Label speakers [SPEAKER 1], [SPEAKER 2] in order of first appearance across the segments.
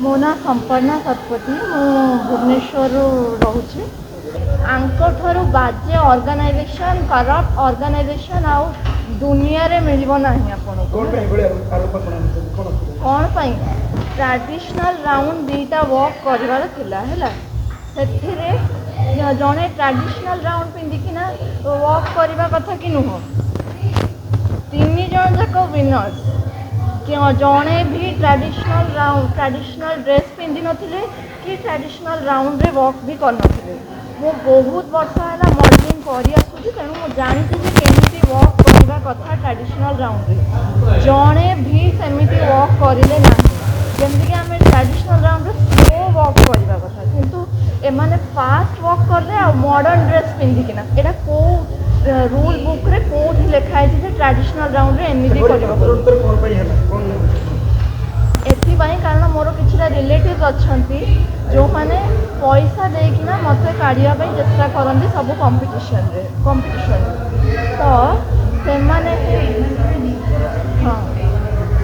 [SPEAKER 1] मो ना संपर्णा शतपथी मु भुवनेश्वर रोचे आंकठू बाजे ऑर्गेनाइजेशन करप्ट ऑर्गेनाइजेशन आउ दुनिया रे मिलिबो नाही आपन कौन पाई ट्रेडिशनल राउंड दीटा वर्क करवार थिला हैला सेथिरे जने ट्रेडिशनल राउंड पिंदिकिना वर्क करवा कथा कि नुह तीन जन जाक विनर्स जड़े भी ट्रेडिशनल ड्रेस पिंधि नथिले कि ट्रेडिशनल राउंड रे वर्क भी कर नथिले मो बहुत वर्ष है मॉडलिंग करी आसुची तेणु मो जानती जे केमिति वर्क करवा कथा ट्रेडिशनल राउंड रे जड़े भी सेमिति वर्क करिले नाही जेमति कि आमे ट्रेडिशनल राउंड रे स्लो वर्क करवा कथा किंतु एमाने फास्ट वर्क करले आ मॉडर्न ड्रेस पिंधिकिना एटा को रूल बुक रे कोठी लिखा है जे ट्रेडिशनल राउंड रे एमिति करबा एथिपाई कारण मोर किछिटा रिलेटिव्स अछंती जो माने पैसा देकिना मते काढिया पई चेष्टा करंदी सब कंपटीशन तो से माने हां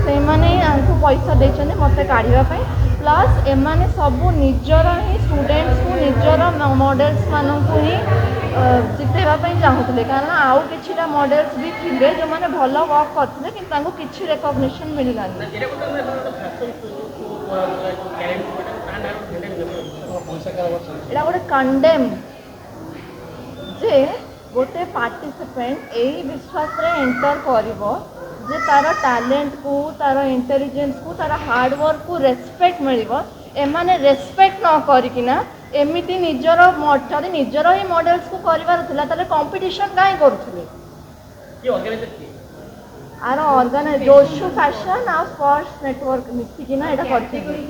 [SPEAKER 1] से माने आंकु पैसा देचने मते काढिया पई प्लस एमाने सब निजर ही स्टूडेंट्स को निजर मॉडल्स मानकु ही जितेबा पई चाहूतले कारण आउ किछिटा मॉडल्स भी थिले जो माने भलो वर्क करथिले किंतु तांको किछि रिकॉग्निशन मिलिलानी एटा गोटे कंडेम जे गोटे पार्टिसिपेंट यही विश्वास रे एंटर करिवो जे तार टैलेंट को तार इंटेलिजेंस को तार हार्डवर्क को रेस्पेक्ट मिलिवो एमाने रेस्पेक्ट न करिकिना एमिति निजर जदि निजर ही मॉडल्स को करिवार थिला ताले कंपटीशन काहे करथुले की ऑर्गेनाइजर की आरो ऑर्गेनाइज जोशु फैशन आ स्पोर्ट्स नेटवर्क मिसिकिना एटा करथि